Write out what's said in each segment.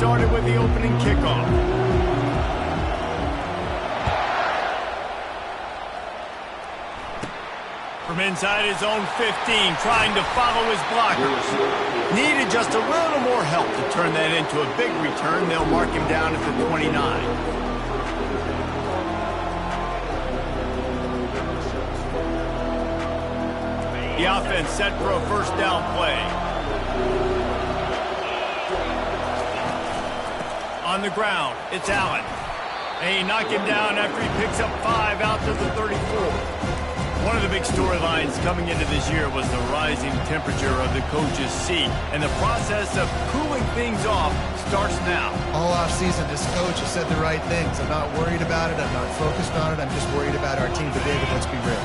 started with the opening kickoff. From inside his own 15, trying to follow his blockers. Needed just a little more help to turn that into a big return. They'll mark him down at the 29. The offense set for a first down play. On the ground, it's Allen. They knock him down after he picks up 5 out to the 34. One of the big storylines coming into this year was the rising temperature of the coach's seat, and the process of cooling things off starts now. All offseason, this coach has said the right things. I'm not worried about it. I'm not focused on it. I'm just worried about our team. But David, let's be real.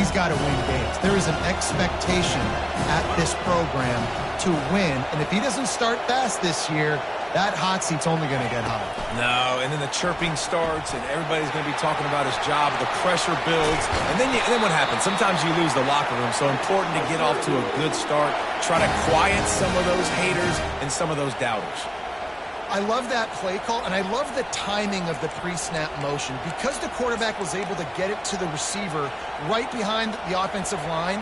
He's got to win games. There is an expectation at this program to win, and if he doesn't start fast this year, that hot seat's only going to get hot. No, and then the chirping starts, and everybody's going to be talking about his job. The pressure builds, and then what happens? Sometimes you lose the locker room, so important to get off to a good start. Try to quiet some of those haters and some of those doubters. I love that play call, and I love the timing of the pre-snap motion. Because the quarterback was able to get it to the receiver right behind the offensive line,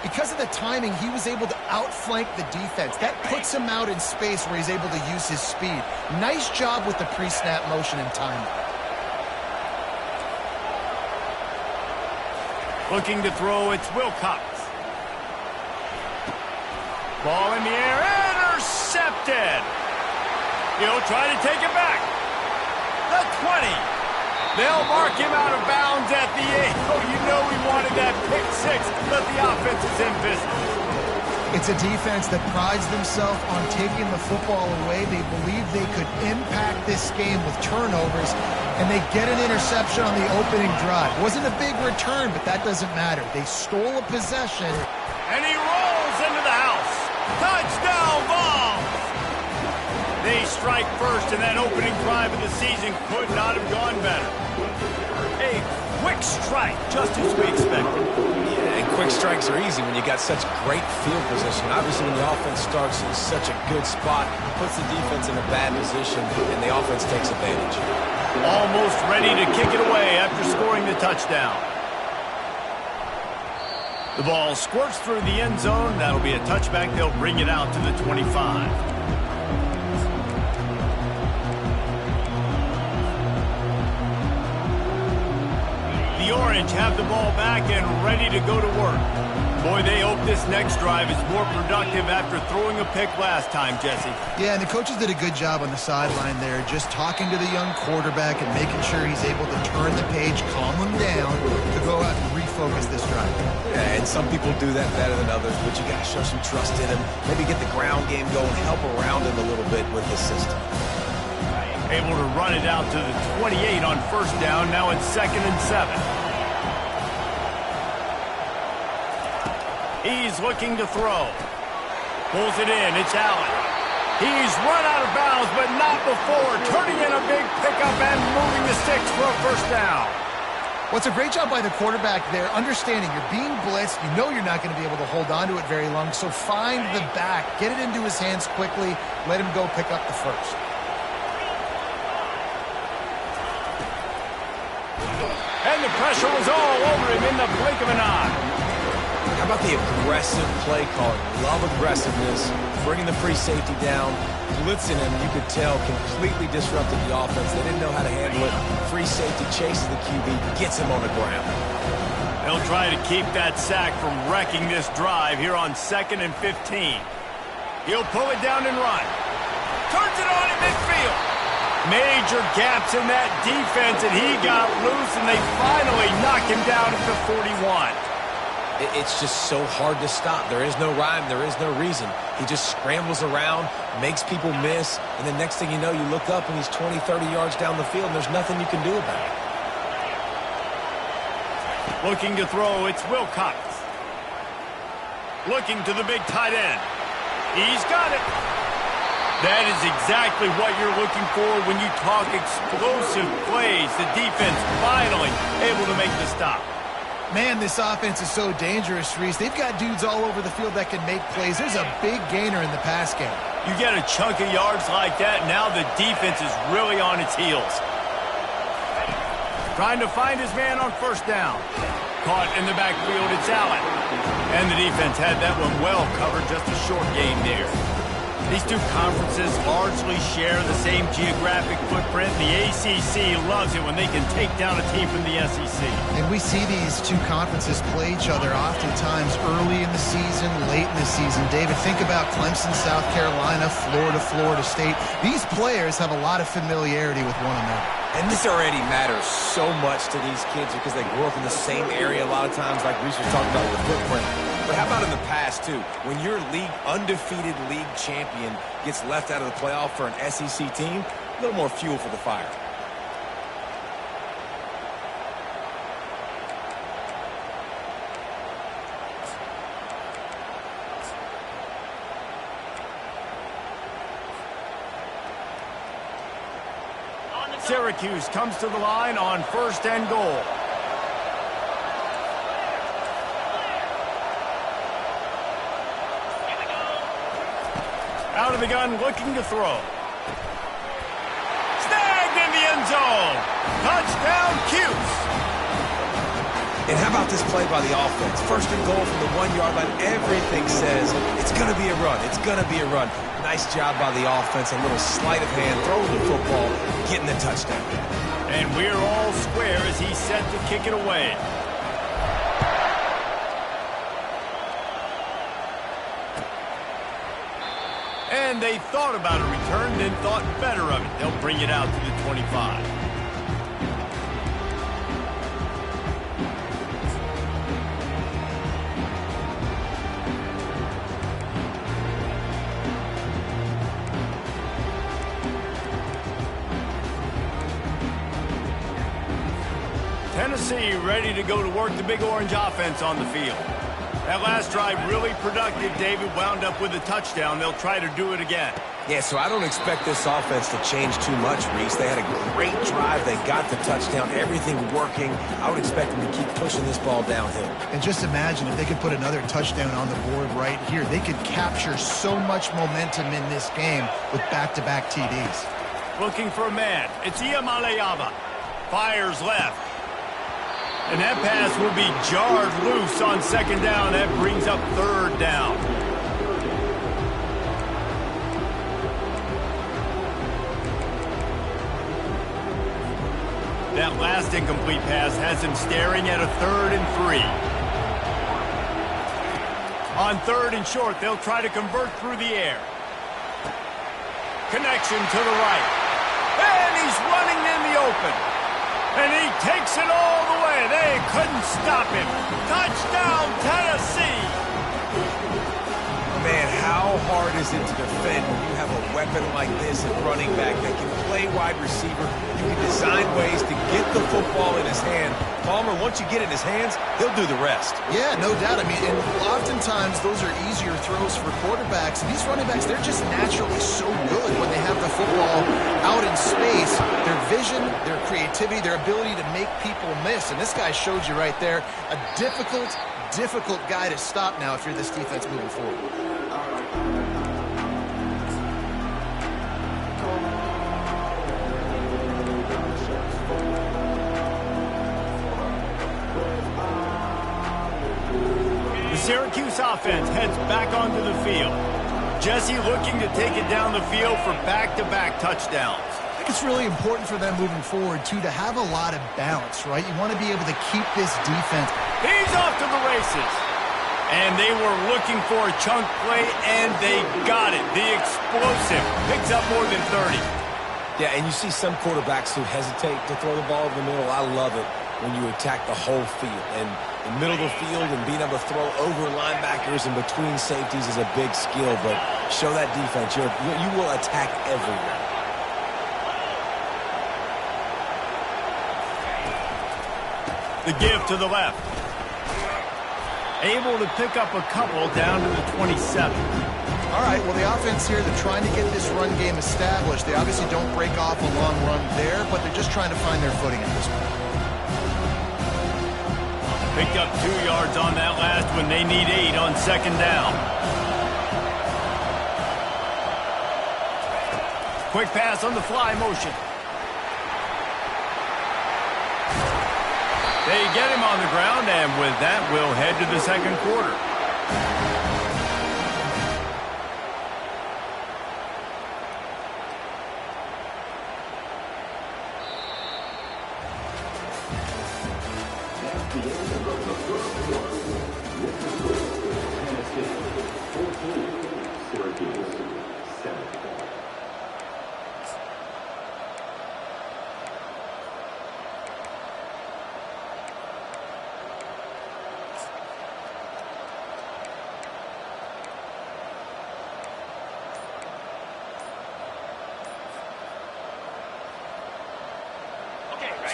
because of the timing, he was able to outflank the defense. That puts him out in space where he's able to use his speed. Nice job with the pre-snap motion and timing. Looking to throw, it's Wilcox. Ball in the air, intercepted. He'll try to take it back. The 20. They'll mark him out of bounds at the 8. Oh, you know he wanted that pick 6, but the offense is in business. It's a defense that prides themselves on taking the football away. They believe they could impact this game with turnovers, and they get an interception on the opening drive. Wasn't a big return, but that doesn't matter. They stole a possession. And he rolls into the house. Touchdown ball! They strike first, and that opening drive of the season could not have gone better. A quick strike, just as we expected. Yeah, and quick strikes are easy when you got such great field position. Obviously, when the offense starts in such a good spot, it puts the defense in a bad position, and the offense takes advantage. Almost ready to kick it away after scoring the touchdown. The ball squirts through the end zone. That'll be a touchback. They'll bring it out to the 25. The Orange have the ball back and ready to go to work. Boy, they hope this next drive is more productive after throwing a pick last time, Jesse. Yeah, and the coaches did a good job on the sideline there, just talking to the young quarterback and making sure he's able to turn the page, calm him down, to go out and refocus this drive. Yeah, and some people do that better than others, but you got to show some trust in him. Maybe get the ground game going, help around him a little bit with the system. Able to run it out to the 28 on first down. Now it's 2nd and 7. He's looking to throw. Pulls it in. It's Allen. He's run out of bounds, but not before. Turning in a big pickup and moving the sticks for a first down. Well, it's a great job by the quarterback there, understanding you're being blitzed. You know you're not going to be able to hold on to it very long, so find the back. Get it into his hands quickly. Let him go pick up the first. And the pressure was all over him in the blink of an eye. How about the aggressive play calling? Love aggressiveness, bringing the free safety down, blitzing him, you could tell, completely disrupted the offense. They didn't know how to handle it. Free safety chases the QB, gets him on the ground. They'll try to keep that sack from wrecking this drive here on 2nd and 15. He'll pull it down and run. Turns it on in midfield. Major gaps in that defense, and he got loose, and they finally knock him down at the 41. It's just so hard to stop. There is no rhyme. There is no reason. He just scrambles around, makes people miss, and the next thing you know, you look up and he's 20, 30 yards down the field, and there's nothing you can do about it. Looking to throw, it's Wilcox. Looking to the big tight end. He's got it. That is exactly what you're looking for when you talk explosive plays. The defense finally able to make the stop. Man, this offense is so dangerous, Reese. They've got dudes all over the field that can make plays. There's a big gainer in the pass game. You get a chunk of yards like that, now the defense is really on its heels. Trying to find his man on first down. Caught in the backfield, it's Allen. And the defense had that one well covered, just a short gain there. These two conferences largely share the same geographic footprint. The ACC loves it when they can take down a team from the SEC. And we see these two conferences play each other oftentimes early in the season, late in the season. David, think about Clemson, South Carolina, Florida, Florida State. These players have a lot of familiarity with one another. And this already matters so much to these kids because they grew up in the same area a lot of times, like Reese was talking about with the footprint. But how about in the past, too? When your undefeated league champion gets left out of the playoff for an SEC team, a little more fuel for the fire. Syracuse comes to the line on 1st and goal. Out of the gun, looking to throw. Snagged in the end zone. Touchdown, Cuse. And how about this play by the offense? 1st and goal from the 1-yard line. Everything says it's going to be a run. It's going to be a run. Nice job by the offense. A little sleight of hand, throwing the football, getting the touchdown. And we're all square as he's set to kick it away. And they thought about a return, then thought better of it. They'll bring it out to the 25. Tennessee ready to go to work the Big Orange offense on the field. That last drive really productive. David wound up with a touchdown. They'll try to do it again. Yeah, so I don't expect this offense to change too much, Reese. They had a great drive. They got the touchdown. Everything working. I would expect them to keep pushing this ball downhill. And just imagine if they could put another touchdown on the board right here. They could capture so much momentum in this game with back-to-back TDs. Looking for a man. It's Iamaleava. Fires left. And that pass will be jarred loose on 2nd down. That brings up 3rd down. That last incomplete pass has him staring at a 3rd and 3. On 3rd and short, they'll try to convert through the air. Connection to the right. And he's running in the open. And he takes it all the way. They couldn't stop him. Touchdown, Tennessee. Man, how hard is it to defend when you have a weapon like this at running back that can play wide receiver? You can design ways to get the football in his hand. Palmer, once you get it in his hands, he'll do the rest. Yeah, no doubt. I mean, and oftentimes those are easier throws for quarterbacks. And these running backs, they're just naturally so good when they have the football out in space. Their vision, their creativity, their ability to make people miss. And this guy showed you right there, a difficult guy to stop now if you're this defense moving forward. The Syracuse offense heads back onto the field. Jesse looking to take it down the field for back-to-back touchdowns. I think it's really important for them moving forward, too, to have a lot of balance, right? You want to be able to keep this defense. He's off to the races. And they were looking for a chunk play, and they got it. The explosive picks up more than 30. Yeah, and you see some quarterbacks who hesitate to throw the ball in the middle. I love it when you attack the whole field. And the middle of the field and being able to throw over linebackers and between safeties is a big skill. But show that defense. You will attack everywhere. The give to the left. Able to pick up a couple down to the 27. All right, well, the offense here, they're trying to get this run game established. They obviously don't break off a long run there, but they're just trying to find their footing at this point. Picked up 2 yards on that last one. They need 8 on second down. Quick pass on the fly motion. They get him on the ground, and with that, we'll head to the second quarter. Syracuse Y2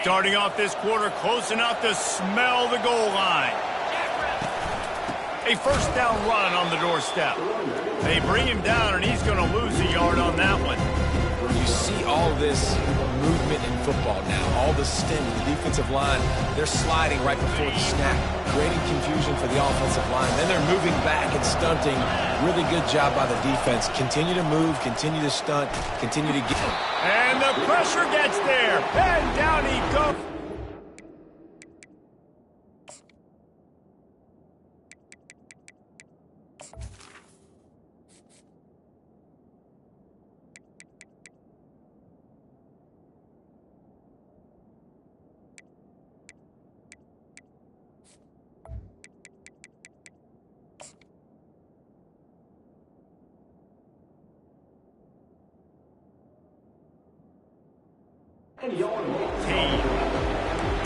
Starting off this quarter close enough to smell the goal line. A first down run on the doorstep. They bring him down, and he's going to lose a yard on that one. You see all this movement in football now, all the stem, the defensive line, they're sliding right before the snap, creating confusion for the offensive line. Then they're moving back and stunting. Really good job by the defense. Continue to move, continue to stunt, continue to get. And the pressure gets there. And down he goes.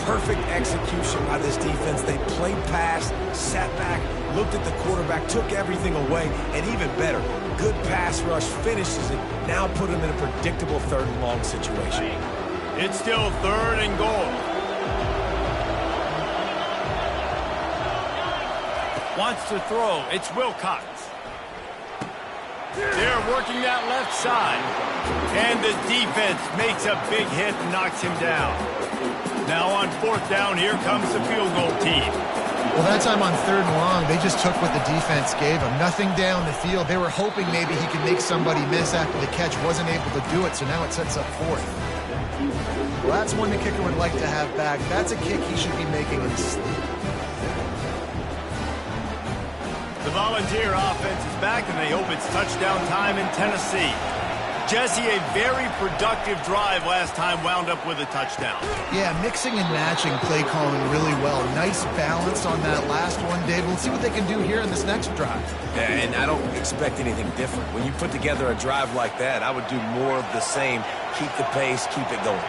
Perfect execution by this defense. They played pass, sat back, looked at the quarterback, took everything away, and even better, good pass rush, finishes it, now put him in a predictable 3rd and long situation. It's still 3rd and goal. Wants to throw. It's Wilcox. They're working that left side. And the defense makes a big hit and knocks him down. Now on 4th down, here comes the field goal team. Well, that time on 3rd and long, they just took what the defense gave them. Nothing down the field. They were hoping maybe he could make somebody miss after the catch. Wasn't able to do it, so now it sets up 4th. Well, that's one the kicker would like to have back. That's a kick he should be making in his sleep. The Volunteer offense is back, and they hope it's touchdown time in Tennessee. Jesse, a very productive drive last time wound up with a touchdown. Yeah, mixing and matching play calling really well. Nice balance on that last one, Dave. Let's see what they can do here in this next drive. Yeah, and I don't expect anything different. When you put together a drive like that, I would do more of the same. Keep the pace, keep it going.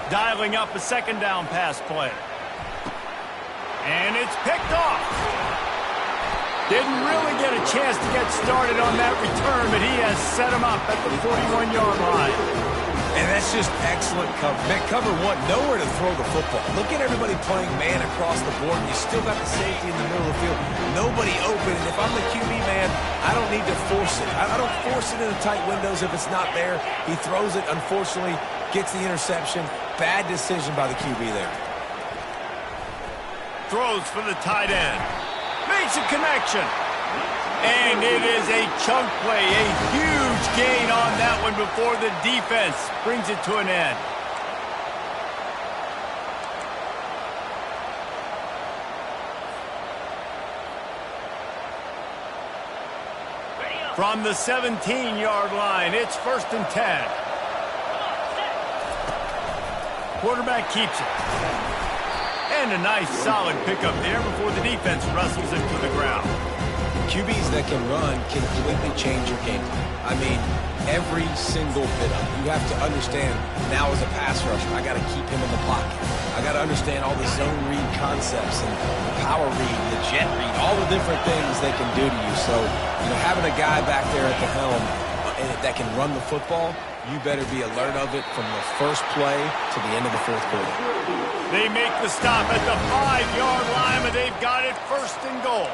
Dialing up a 2nd down pass play. And it's picked off. Didn't really get a chance to get started on that return, but he has set him up at the 41-yard line. And that's just excellent cover. Man, cover 1, nowhere to throw the football. Look at everybody playing man across the board. You still got the safety in the middle of the field. Nobody open. And if I'm the QB man, I don't need to force it. I don't force it in the tight windows if it's not there. He throws it, unfortunately, gets the interception. Bad decision by the QB there. Throws for the tight end. Makes a connection. And it is a chunk play. A huge gain on that one before the defense brings it to an end. From the 17-yard line, it's 1st and 10. Quarterback keeps it. And a nice solid pickup there before the defense wrestles him to the ground. QBs that can run completely change your game. I mean, every single bit of it. You have to understand, now as a pass rusher, I got to keep him in the pocket. I got to understand all the zone read concepts and the power read, the jet read, all the different things they can do to you. So, having a guy back there at the helm that can run the football, you better be alert of it from the first play to the end of the 4th quarter. They make the stop at the 5-yard line, but they've got it 1st and goal.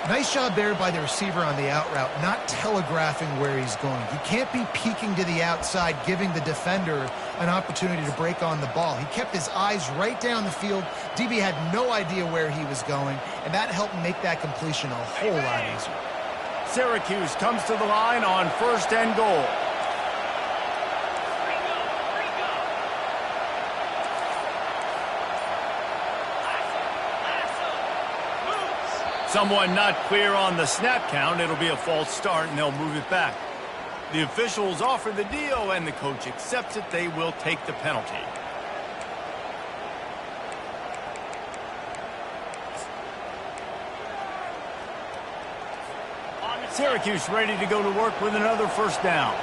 Nice job there by the receiver on the out route, not telegraphing where he's going. He can't be peeking to the outside, giving the defender an opportunity to break on the ball. He kept his eyes right down the field. DB had no idea where he was going, and that helped make that completion a whole lot easier. Syracuse comes to the line on 1st and goal. Someone not clear on the snap count. It'll be a false start, and they'll move it back. The officials offer the deal, and the coach accepts it. They will take the penalty. Syracuse ready to go to work with another 1st down.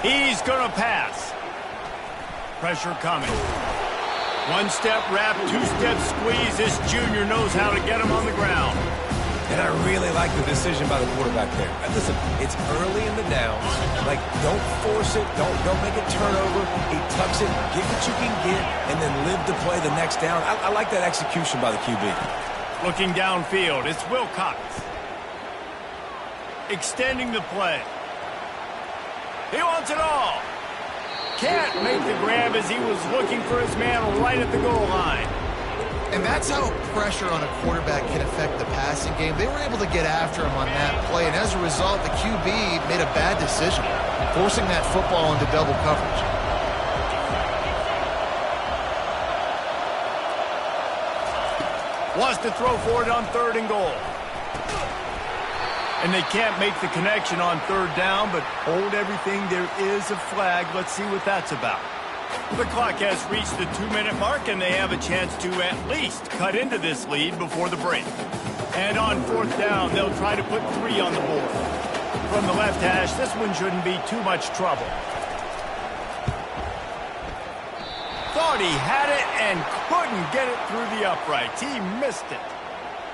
He's going to pass. Pressure coming. 1-step wrap, 2-step squeeze. This junior knows how to get him on the ground. And I really like the decision by the quarterback there. Listen, it's early in the downs. Like, don't force it. Don't make a turnover. He tucks it, get what you can get, and then live to play the next down. I like that execution by the QB. Looking downfield, it's Wilcox. Extending the play. He wants it all. Can't make the grab as he was looking for his man right at the goal line. And that's how pressure on a quarterback can affect the passing game. They were able to get after him on that play, and as a result, the QB made a bad decision, forcing that football into double coverage. Wants to throw for it on 3rd and goal. And they can't make the connection on 3rd down, but hold everything. There is a flag. Let's see what that's about. The clock has reached the 2-minute mark, and they have a chance to at least cut into this lead before the break. And on 4th down, they'll try to put 3 on the board. From the left hash, this one shouldn't be too much trouble. Thought he had it and couldn't get it through the uprights. He missed it.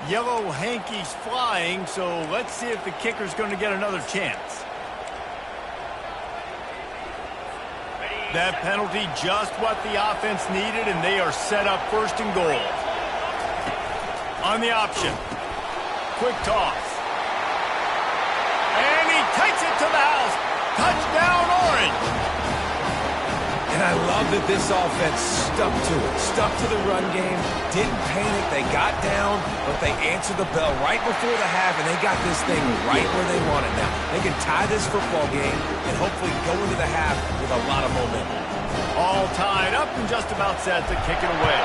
Yellow hankies flying, so let's see if the kicker's going to get another chance. That penalty just what the offense needed, and they are set up 1st and goal. On the option. Quick toss. And he takes it to the house. Touchdown, Orange. And I love that this offense stuck to it. Stuck to the run game. Didn't panic. They got down, but they answered the bell right before the half, and they got this thing right where they want it now. They can tie this football game and hopefully go into the half with a lot of momentum. All tied up and just about set to kick it away.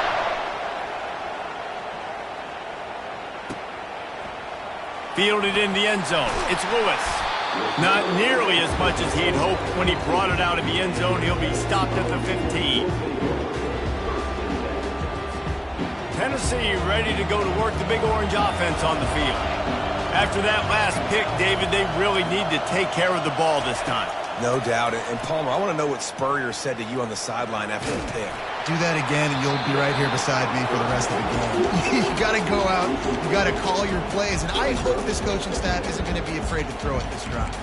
Fielded in the end zone. It's Lewis. Not nearly as much as he had hoped when he brought it out of the end zone. He'll be stopped at the 15. Tennessee ready to go to work the Big Orange offense on the field. After that last pick, David, they really need to take care of the ball this time. No doubt. And Palmer, I want to know what Spurrier said to you on the sideline after the pick. Do that again, and you'll be right here beside me for the rest of the game. You got to go out. You got to call your plays, and I hope this coaching staff isn't going to be afraid to throw at this drive.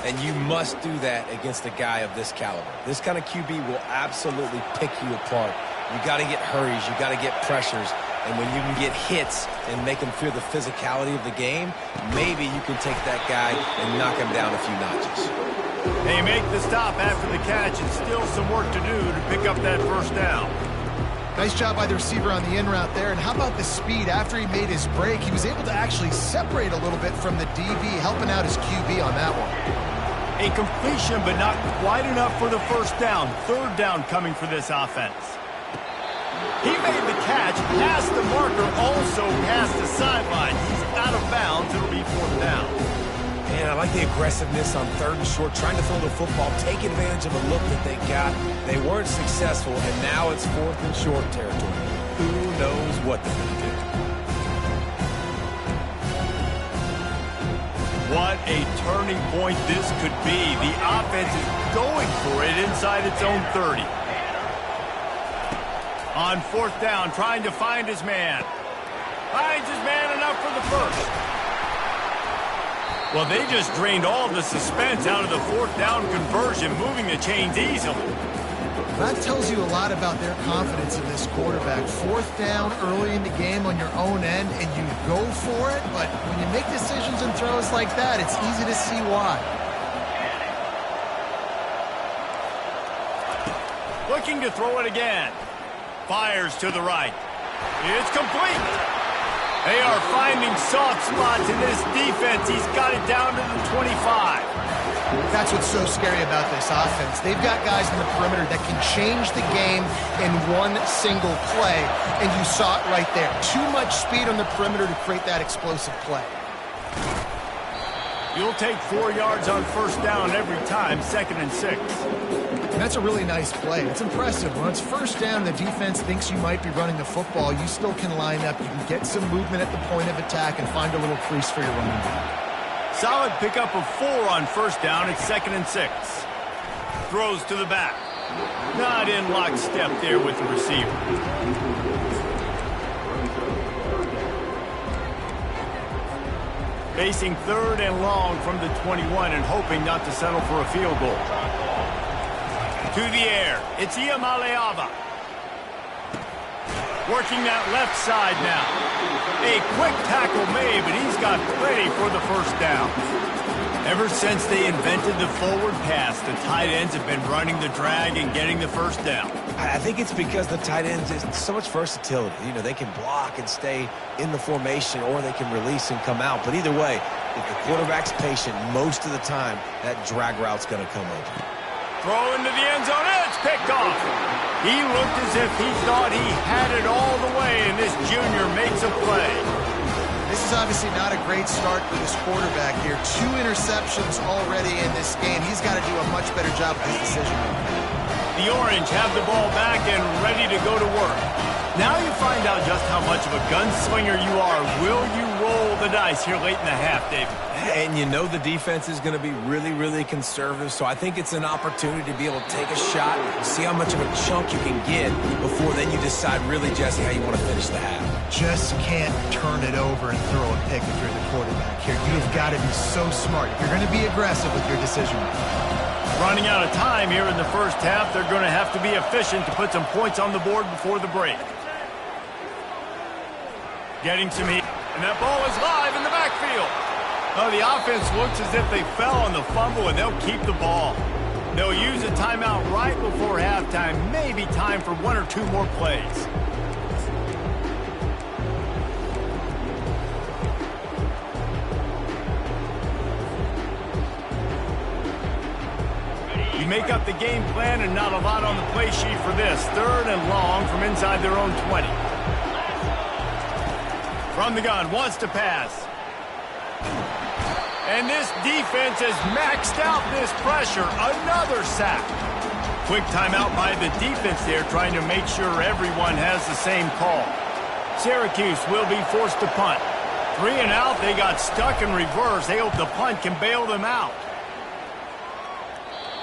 And you must do that against a guy of this caliber. This kind of QB will absolutely pick you apart. You got to get hurries. You got to get pressures. And when you can get hits and make him feel the physicality of the game, maybe you can take that guy and knock him down a few notches. They make the stop after the catch, and still some work to do to pick up that 1st down. Nice job by the receiver on the in route there. And how about the speed? After he made his break, he was able to actually separate a little bit from the DB, helping out his QB on that one. A completion, but not quite enough for the 1st down. 3rd down coming for this offense. He made the catch, past the marker, also past the sideline. He's out of bounds. It'll be 4th down. And I like the aggressiveness on 3rd and short, trying to throw the football, take advantage of a look that they got. They weren't successful, and now it's 4th and short territory. Who knows what they're going to do? What a turning point this could be. The offense is going for it inside its own 30. On 4th down, trying to find his man. Finds his man enough for the 1st. Well, they just drained all the suspense out of the 4th down conversion, moving the chains easily. That tells you a lot about their confidence in this quarterback. Fourth down early in the game on your own end, and you go for it, but when you make decisions and throws like that, it's easy to see why. Looking to throw it again. Fires to the right. It's complete. They are finding soft spots in this defense. He's got it down to the 25. That's what's so scary about this offense. They've got guys in the perimeter that can change the game in one single play, and you saw it right there. Too much speed on the perimeter to create that explosive play. You'll take 4 yards on first down every time, 2nd and 6. And that's a really nice play. It's impressive. When it's first down, the defense thinks you might be running the football. You still can line up. You can get some movement at the point of attack and find a little crease for your running back. Solid pickup of 4 on first down. It's 2nd and 6. Throws to the back. Not in lockstep there with the receiver. Facing 3rd and long from the 21 and hoping not to settle for a field goal. To the air. It's Iamaleava. Working that left side now. A quick tackle made, but he's got plenty for the first down. Ever since they invented the forward pass, the tight ends have been running the drag and getting the first down. I think it's because the tight ends is so much versatility. You know, they can block and stay in the formation, or they can release and come out. But either way, if the quarterback's patient, most of the time, that drag route's going to come open. Throw into the end zone. It's picked off. He looked as if he thought he had it all the way, and this junior makes a play. This is obviously not a great start for this quarterback here. 2 interceptions already in this game. He's got to do a much better job with his decision-making. The Orange have the ball back and ready to go to work. Now you find out just how much of a gunslinger you are. Will you roll the dice here late in the half, David? And you know the defense is going to be really, really conservative, so I think it's an opportunity to be able to take a shot, see how much of a chunk you can get before then you decide really, Jesse, how you want to finish the half. Just can't turn it over and throw a pick if you're the quarterback here. You've got to be so smart. If you're going to be aggressive with your decision-making. Running out of time here in the first half, they're going to have to be efficient to put some points on the board before the break. Getting some heat, and that ball is live in the backfield. Oh, the offense looks as if they fell on the fumble, and they'll keep the ball. They'll use a timeout right before halftime, maybe time for 1 or 2 more plays. You make up the game plan and not a lot on the play sheet for this. 3rd and long from inside their own 20. From the gun, wants to pass. And this defense has maxed out this pressure. Another sack. Quick timeout by the defense there, trying to make sure everyone has the same call. Syracuse will be forced to punt. 3 and out, they got stuck in reverse. They hope the punt can bail them out.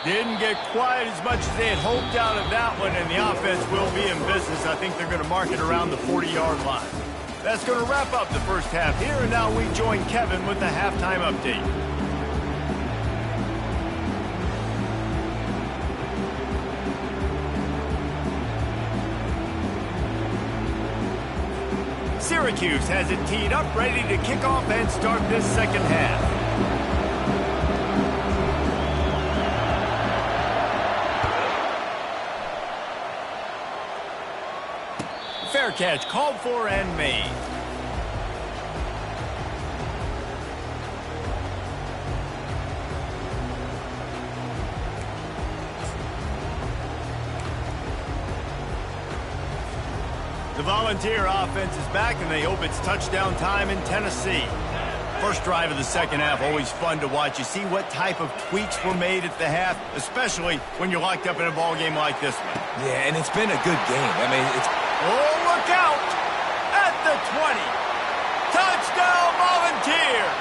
Didn't get quite as much as they had hoped out of that one, and the offense will be in business. I think they're going to mark it around the 40-yard line. That's going to wrap up the first half here, and now we join Kevin with the halftime update. Syracuse has it teed up, ready to kick off and start this second half. Fair catch, called for and made. The Volunteer offense is back, and they hope it's touchdown time in Tennessee. First drive of the second half, always fun to watch. You see what type of tweaks were made at the half, especially when you're locked up in a ball game like this one. Yeah, and it's been a good game. I mean, it's... Oh, look out! At the 20. Touchdown, Volunteers!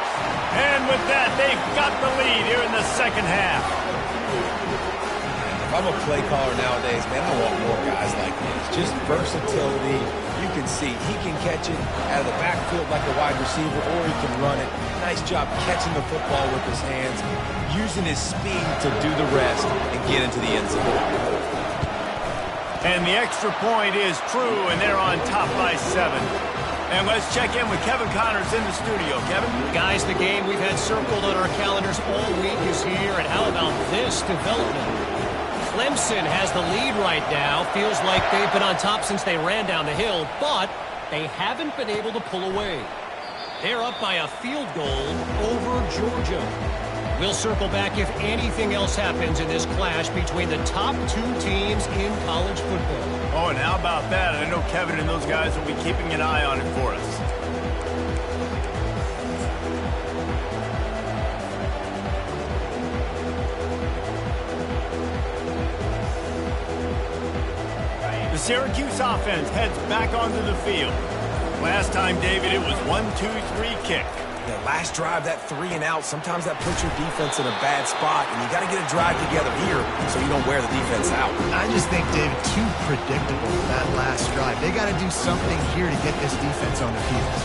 And with that, they've got the lead here in the second half. If I'm a play caller nowadays, man, I want more guys like this. Just versatility. You can see he can catch it out of the backfield like a wide receiver, or he can run it. Nice job catching the football with his hands, using his speed to do the rest and get into the end zone. And the extra point is true, and they're on top by 7. And let's check in with Kevin Connors in the studio. Kevin? Guys, the game we've had circled on our calendars all week is here, and how about this development? Clemson has the lead right now. Feels like they've been on top since they ran down the hill, but they haven't been able to pull away. They're up by a field goal over Georgia. We'll circle back if anything else happens in this clash between the top 2 teams in college football. Oh, and how about that? I know Kevin and those guys will be keeping an eye on it for us. The Syracuse offense heads back onto the field. Last time, David, it was 1-2-3 kick. Yeah, last drive, that 3 and out, sometimes that puts your defense in a bad spot, and you got to get a drive together here so you don't wear the defense out. I just think, David, too predictable that last drive. They got to do something here to get this defense on their heels.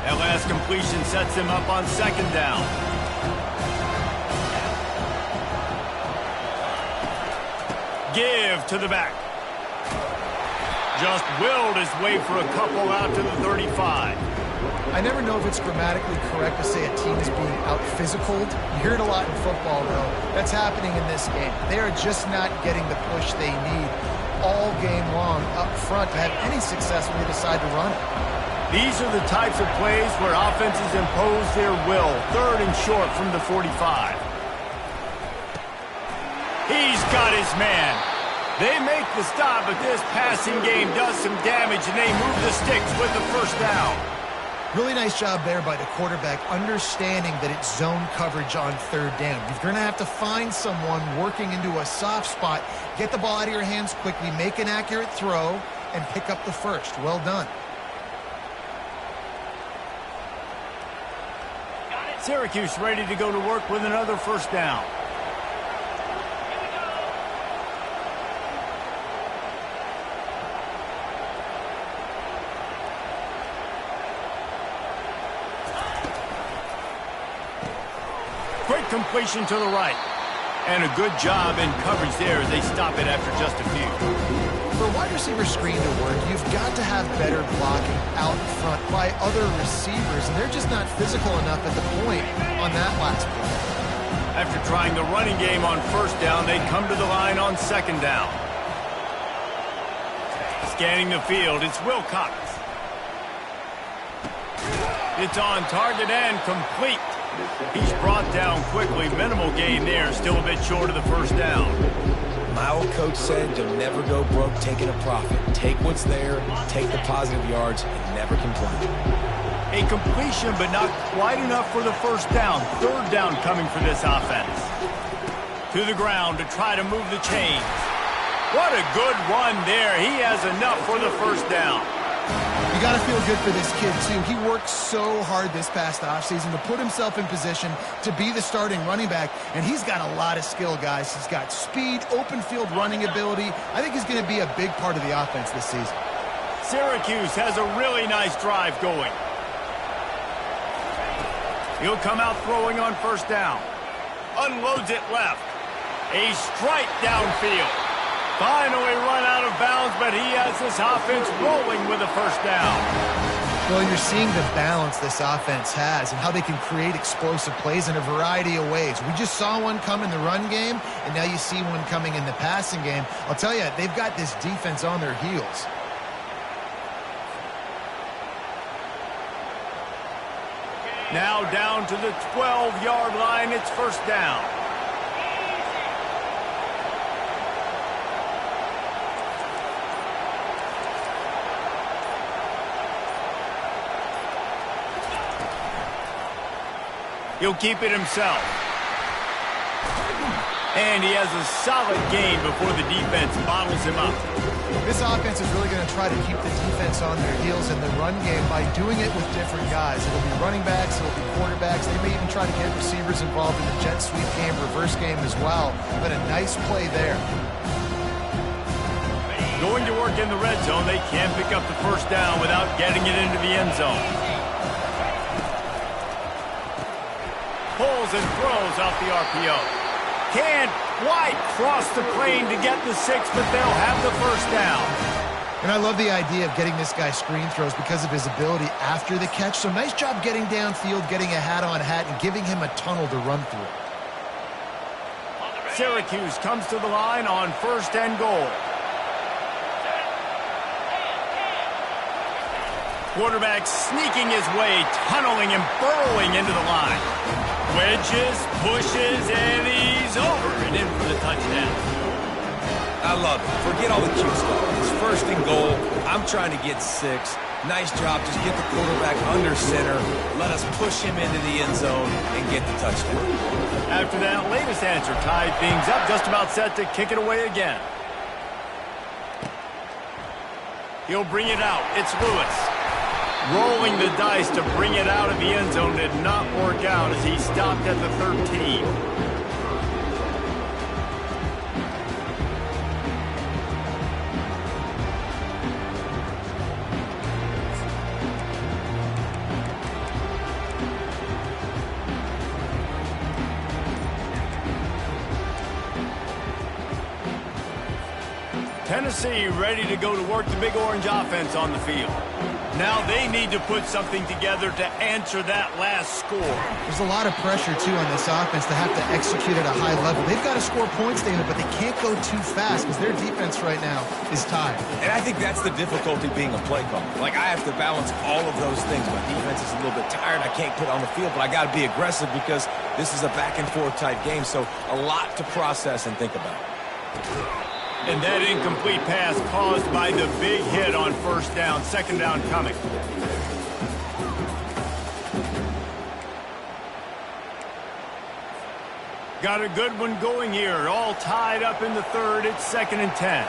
That last completion sets him up on 2nd down. Give to the back. Just willed his way for a couple out to the 35. I never know if it's grammatically correct to say a team is being out-physicaled. You hear it a lot in football, though. That's happening in this game. They are just not getting the push they need all game long up front to have any success when they decide to run it. These are the types of plays where offenses impose their will. 3rd and short from the 45. He's got his man. They make the stop, but this passing game does some damage, and they move the sticks with the 1st down. Really nice job there by the quarterback, understanding that it's zone coverage on 3rd down. You're going to have to find someone working into a soft spot, get the ball out of your hands quickly, make an accurate throw, and pick up the 1st. Well done. Syracuse ready to go to work with another 1st down. Quick completion to the right. And a good job in coverage there as they stop it after just a few. For a wide receiver screen to work, you've got to have better blocking out front by other receivers, and they're just not physical enough at the point on that last play. After trying the running game on 1st down, they come to the line on 2nd down. Scanning the field, it's Wilcox. It's on target and complete. He's brought down quickly. Minimal gain there. Still a bit short of the 1st down. My old coach said you'll never go broke taking a profit. Take what's there, take the positive yards, and never complain. A completion, but not quite enough for the 1st down. 3rd down coming for this offense. To the ground to try to move the chains. What a good run there. He has enough for the 1st down. You got to feel good for this kid, too. He worked so hard this past offseason to put himself in position to be the starting running back, and he's got a lot of skill, guys. He's got speed, open field running ability. I think he's going to be a big part of the offense this season. Syracuse has a really nice drive going. He'll come out throwing on 1st down. Unloads it left. A strike downfield. Finally run out of bounds, but he has this offense rolling with a 1st down. Well, you're seeing the balance this offense has and how they can create explosive plays in a variety of ways. We just saw one come in the run game, and now you see one coming in the passing game. I'll tell you, they've got this defense on their heels. Now down to the 12-yard line. It's 1st down. He'll keep it himself. And he has a solid gain before the defense bottles him up. This offense is really going to try to keep the defense on their heels in the run game by doing it with different guys. It'll be running backs, it'll be quarterbacks. They may even try to get receivers involved in the jet sweep game, reverse game as well. But a nice play there. Going to work in the red zone, they can't pick up the first down without getting it into the end zone. Pulls and throws off the RPO. Can't quite cross the plane to get the 6, but they'll have the first down. And I love the idea of getting this guy screen throws because of his ability after the catch. So nice job getting downfield, getting a hat-on-hat, and giving him a tunnel to run through. Syracuse comes to the line on 1st and goal. Quarterback sneaking his way, tunneling and burrowing into the line. Wedges, pushes, and he's over and in for the touchdown. I love it. Forget all the cute stuff. It's 1st and goal. I'm trying to get 6. Nice job. Just get the quarterback under center. Let us push him into the end zone and get the touchdown. After that latest answer, tied things up, just about set to kick it away again. He'll bring it out. It's Lewis. Rolling the dice to bring it out of the end zone did not work out as he stopped at the 13. Tennessee ready to go to work the Big Orange offense on the field. Now they need to put something together to answer that last score. There's a lot of pressure, too, on this offense to have to execute at a high level. They've got to score points, David, but they can't go too fast because their defense right now is tired. And I think that's the difficulty being a play caller. Like, I have to balance all of those things. My defense is a little bit tired. I can't put on the field, but I got to be aggressive because this is a back-and-forth type game, so a lot to process and think about. And that incomplete pass caused by the big hit on 1st down. 2nd down coming. Got a good one going here. All tied up in the 3rd. It's 2nd and 10.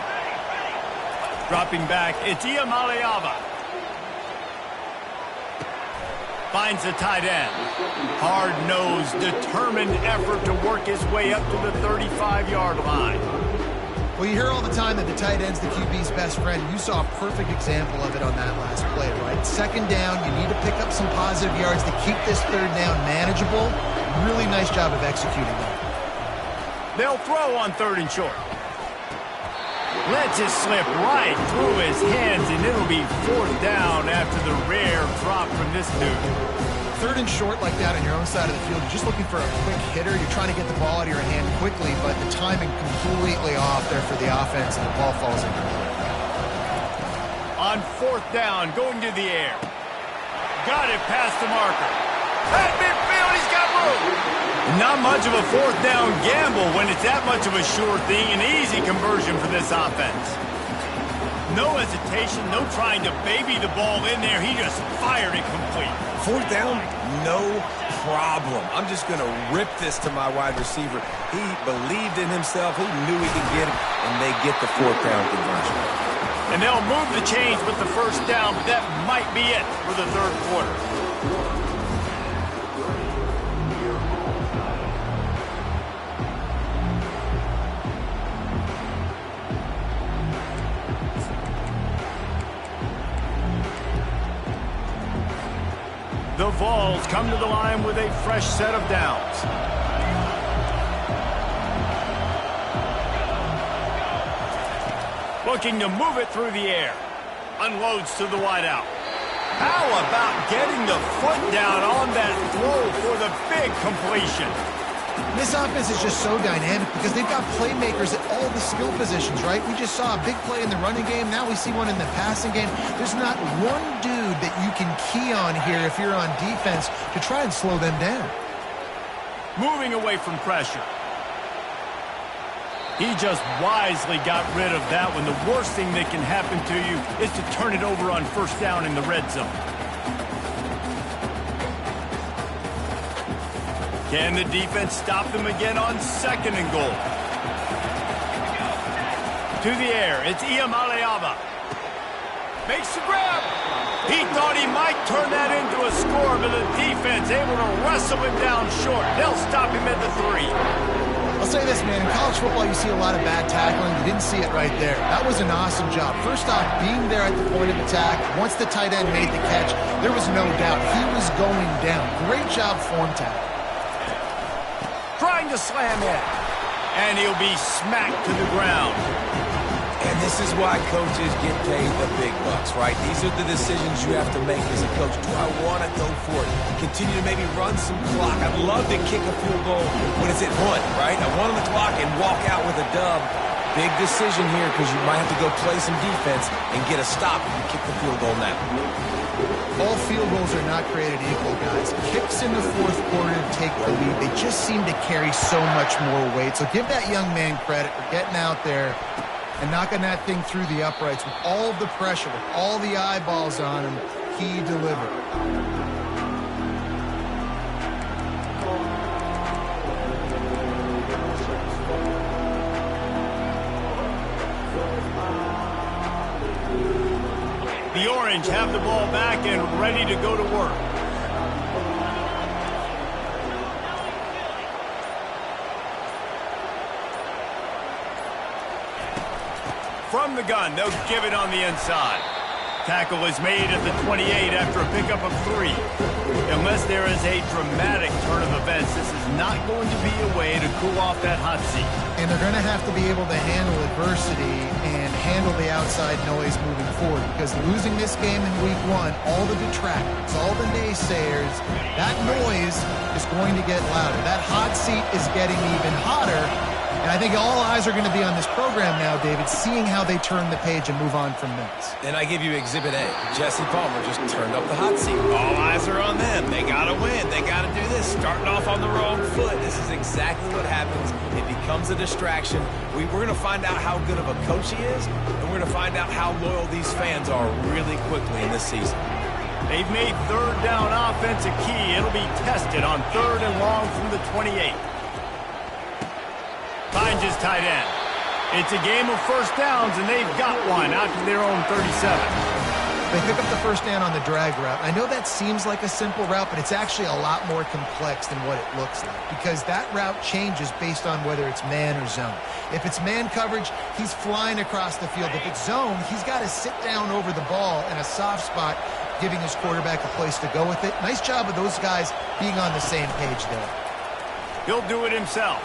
Dropping back, it's Iamaleava. Finds the tight end. Hard-nosed, determined effort to work his way up to the 35-yard line. Well, you hear all the time that the tight end's the QB's best friend. You saw a perfect example of it on that last play, right? 2nd down, you need to pick up some positive yards to keep this 3rd down manageable. Really nice job of executing that. They'll throw on 3rd and short. Lets it slip right through his hands, and it'll be 4th down after the rare drop from this dude. 3rd and short like that on your own side of the field, you're just looking for a quick hitter. You're trying to get the ball out of your hand quickly, but the timing completely off there for the offense, and the ball falls incomplete. On 4th down, going to the air. Got it past the marker. At midfield, he's got room. Not much of a 4th down gamble when it's that much of a sure thing. An easy conversion for this offense. No hesitation, no trying to baby the ball in there. He just fired it complete. 4th down, no problem. I'm just going to rip this to my wide receiver. He believed in himself. He knew he could get it, and they get the 4th down conversion. And they'll move the chains with the 1st down, but that might be it for the 3rd quarter. The Vols come to the line with a fresh set of downs. Looking to move it through the air. Unloads to the wideout. How about getting the foot down on that throw for the big completion? This offense is just so dynamic because they've got playmakers at all the skill positions, right? We just saw a big play in the running game. Now we see one in the passing game. There's not one dude that you can key on here if you're on defense to try and slow them down. Moving away from pressure. He just wisely got rid of that one. The worst thing that can happen to you is to turn it over on 1st down in the red zone. Can the defense stop them again on 2nd and goal? To the air, it's Iamaleava. Makes the grab. He thought he might turn that into a score, but the defense able to wrestle him down short. They'll stop him at the 3. I'll say this, man. In college football, you see a lot of bad tackling. You didn't see it right there. That was an awesome job. First off, being there at the point of attack. Once the tight end made the catch, there was no doubt he was going down. Great job form tackle. Trying to slam in. And he'll be smacked to the ground. And this is why coaches get paid the big bucks, right? These are the decisions you have to make as a coach. Do I want to go for it? Continue to maybe run some clock. I'd love to kick a field goal when it's at 1, right? I want on the clock and walk out with a dub. Big decision here because you might have to go play some defense and get a stop if you kick the field goal now. All field goals are not created equal, guys. Kicks in the fourth quarter to take the lead, they just seem to carry so much more weight. So give that young man credit for getting out there and knocking that thing through the uprights with all of the pressure, with all the eyeballs on him. He delivered. The Orange have the ball back and ready to go to work. From the gun, they'll give it on the inside. Tackle is made at the 28 after a pickup of 3. Unless there is a dramatic turn of events, this is not going to be a way to cool off that hot seat. And they're going to have to be able to handle adversity and handle the outside noise moving forward, because losing this game in week 1, all the detractors, all the naysayers, that noise is going to get louder. That hot seat is getting even hotter. And I think all eyes are going to be on this program now, David, seeing how they turn the page and move on from this. And I give you Exhibit A. Jesse Palmer just turned up the hot seat. All eyes are on them. They got to win. They got to do this. Starting off on the wrong foot. This is exactly what happens. It becomes a distraction. We're going to find out how good of a coach he is, and we're going to find out how loyal these fans are really quickly in this season. They've made third down offense a key. It'll be tested on 3rd and long from the 28. Finds his tight end. It's a game of first downs, and they've got one out to their own 37. They pick up the first down on the drag route. I know that seems like a simple route, but it's actually a lot more complex than what it looks like, because that route changes based on whether it's man or zone. If it's man coverage, he's flying across the field. If it's zone, he's got to sit down over the ball in a soft spot, giving his quarterback a place to go with it. Nice job of those guys being on the same page there. He'll do it himself.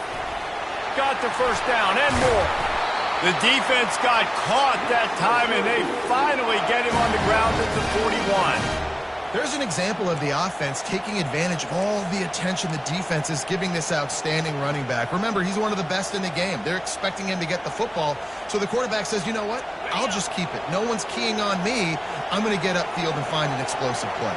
Got the first down and more. The defense got caught that time, and they finally get him on the ground at the 41. There's an example of the offense taking advantage of all the attention the defense is giving this outstanding running back. Remember, he's one of the best in the game. They're expecting him to get the football, so the quarterback says, you know what? I'll just keep it. No one's keying on me. I'm going to get upfield and find an explosive play.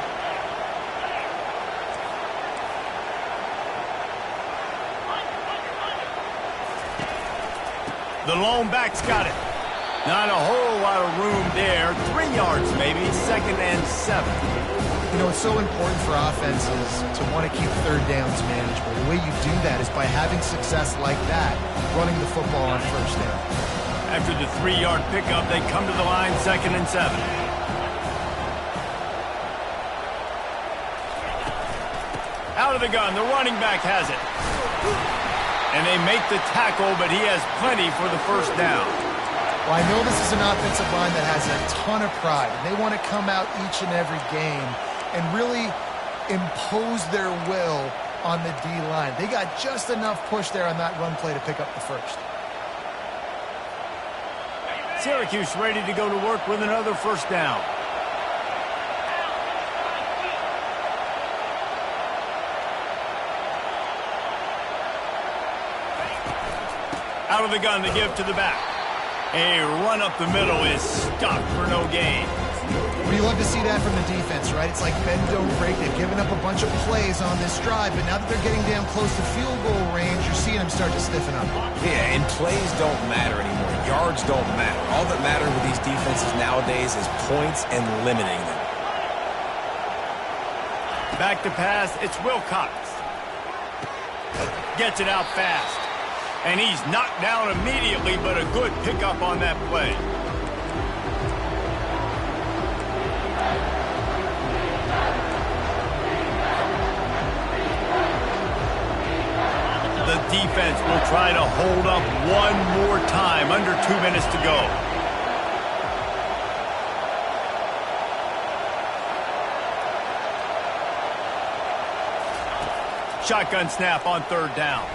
The lone back's got it. Not a whole lot of room there. 3 yards maybe, 2nd and 7. You know, it's so important for offenses to want to keep third downs manageable. The way you do that is by having success like that, running the football on first down. After the 3-yard pickup, they come to the line, 2nd and 7. Out of the gun, the running back has it. And they make the tackle, but he has plenty for the first down. Well, I know this is an offensive line that has a ton of pride, and they want to come out each and every game and really impose their will on the D-line. They got just enough push there on that run play to pick up the first. Syracuse ready to go to work with another first down. Out of the gun to give to the back. A run up the middle is stopped for no gain. Well, you love to see that from the defense, right? It's like bend, don't break. They've given up a bunch of plays on this drive, but now that they're getting down close to field goal range, you're seeing them start to stiffen up. Yeah, and plays don't matter anymore. Yards don't matter. All that matters with these defenses nowadays is points and limiting them. Back to pass, it's Wilcox. Gets it out fast. And he's knocked down immediately, but a good pickup on that play. The the defense will try to hold up one more time. Under 2 minutes to go. Shotgun snap on third down.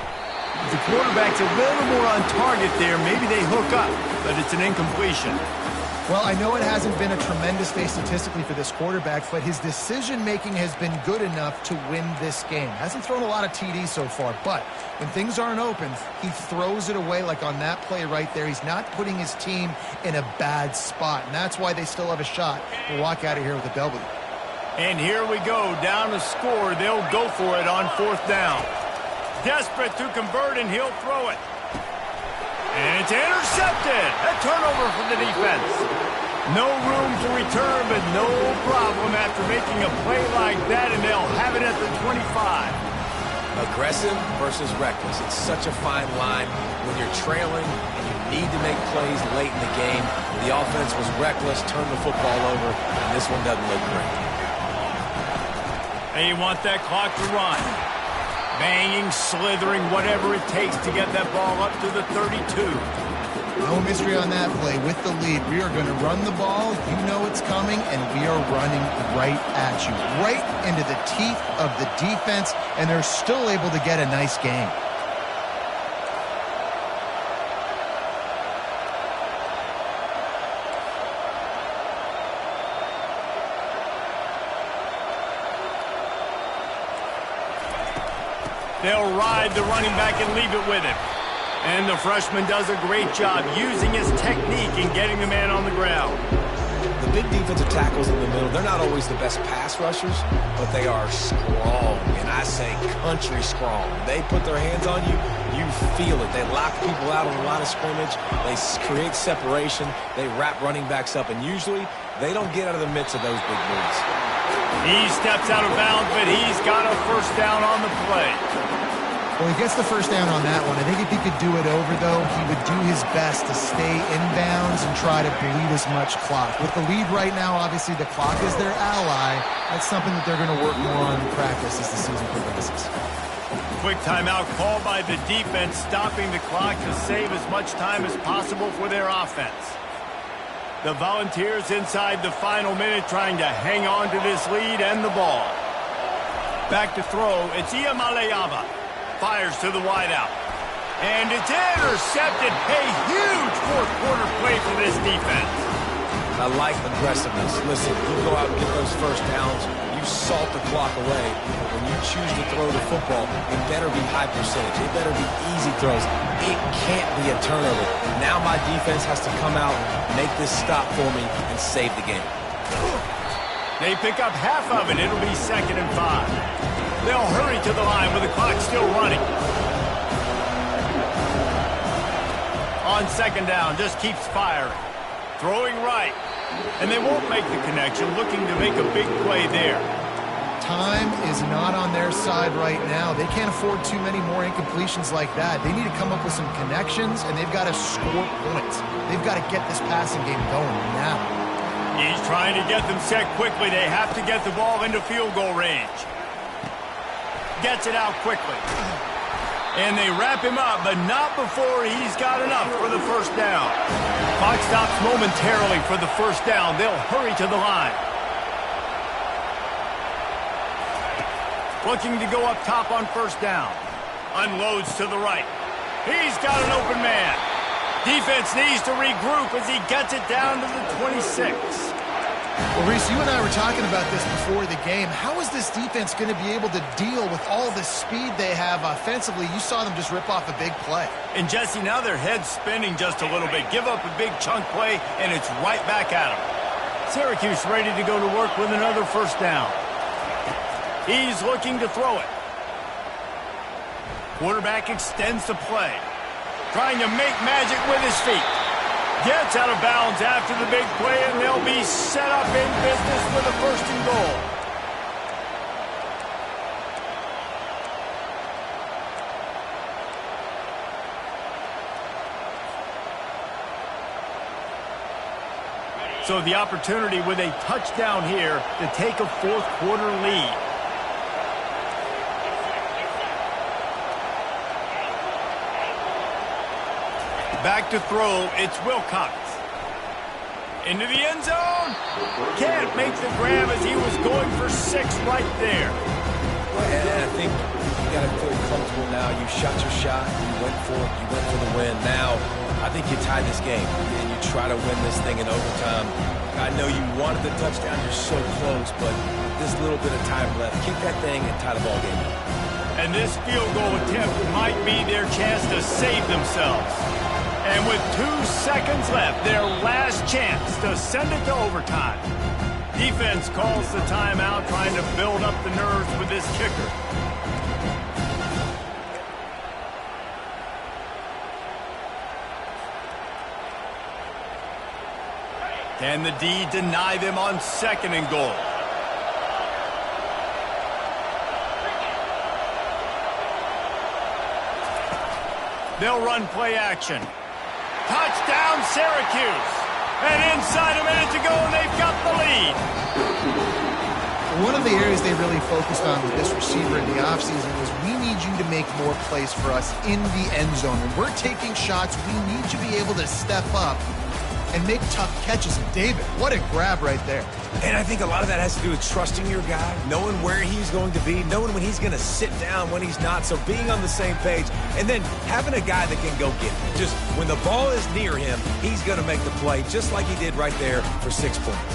The quarterback's a little more on target there. Maybe they hook up, but it's an incompletion. Well, I know it hasn't been a tremendous day statistically for this quarterback, but his decision-making has been good enough to win this game. Hasn't thrown a lot of TDs so far, but when things aren't open, he throws it away like on that play right there. He's not putting his team in a bad spot, and that's why they still have a shot to walk out of here with a W. And here we go, down to score. They'll go for it on fourth down. Desperate to convert, and he'll throw it. And it's intercepted. A turnover for the defense. No room to return, but no problem after making a play like that, and they'll have it at the 25. Aggressive versus reckless. It's such a fine line when you're trailing and you need to make plays late in the game. The offense was reckless, turned the football over, and this one doesn't look great. They want that clock to run. Banging, slithering, whatever it takes to get that ball up to the 32. No mystery on that play. With the lead, we are going to run the ball. You know it's coming, and we are running right at you. Right into the teeth of the defense, and they're still able to get a nice game. They'll ride the running back and leave it with him. And the freshman does a great job using his technique and getting the man on the ground. The big defensive tackles in the middle, they're not always the best pass rushers, but they are strong, and I say country strong. They put their hands on you, you feel it. They lock people out on the line of scrimmage. They create separation. They wrap running backs up, and usually they don't get out of the midst of those big moves. He steps out of bounds, but he's got a first down on the play. Well, he gets the first down on that one. I think if he could do it over, though, he would do his best to stay inbounds and try to bleed as much clock. With the lead right now, obviously the clock is their ally. That's something that they're going to work more on in practice as the season progresses. Quick timeout called by the defense, stopping the clock to save as much time as possible for their offense. The Volunteers inside the final minute trying to hang on to this lead and the ball. Back to throw, it's Iamaleava. Fires to the wideout. And it's intercepted. A huge fourth quarter play for this defense. I like aggressiveness. Listen, you go out and get those first downs, you salt the clock away. When you choose to throw the football, it better be high percentage. It better be easy throws. It can't be a turnover. Now my defense has to come out, make this stop for me, and save the game. They pick up half of it. It'll be 2nd and 5. They'll hurry to the line with the clock still running. On 2nd down, just keeps firing. Throwing right. And they won't make the connection, looking to make a big play there. Time is not on their side right now. They can't afford too many more incompletions like that. They need to come up with some connections, and they've got to score points. They've got to get this passing game going now. He's trying to get them set quickly. They have to get the ball into field goal range. Gets it out quickly. And they wrap him up, but not before he's got enough for the first down. Clock stops momentarily for the first down. They'll hurry to the line. Looking to go up top on first down. Unloads to the right. He's got an open man. Defense needs to regroup as he gets it down to the 26. Well, Reese, you and I were talking about this before the game. How is this defense going to be able to deal with all the speed they have offensively? You saw them just rip off a big play. And, Jesse, now their head's spinning just a little bit. Give up a big chunk play, and it's right back at them. Syracuse ready to go to work with another first down. He's looking to throw it. Quarterback extends the play. Trying to make magic with his feet. Gets out of bounds after the big play, and they'll be set up in business with a 1st and goal. So the opportunity with a touchdown here to take a fourth quarter lead. Back to throw, it's Wilcox. Into the end zone. Can't make the grab as he was going for 6 right there. And I think you got to feel comfortable now. You shot your shot. You went for it. You went for the win. Now, I think you tie this game, and you try to win this thing in overtime. I know you wanted the touchdown. You're so close, but this little bit of time left. Kick that thing and tie the ball game up. And this field goal attempt might be their chance to save themselves. And with 2 seconds left, their last chance to send it to overtime. Defense calls the timeout, trying to build up the nerves with this kicker. Can the D deny them on 2nd and goal? They'll run play action. Touchdown, Syracuse. And inside a minute to go, and they've got the lead. One of the areas they really focused on with this receiver in the offseason was we need you to make more plays for us in the end zone. When we're taking shots, we need to be able to step up and make tough catches. And David, what a grab right there. And I think a lot of that has to do with trusting your guy, knowing where he's going to be, knowing when he's going to sit down, when he's not, so being on the same page, and then having a guy that can go get it. Just when the ball is near him, he's going to make the play, just like he did right there for 6 points.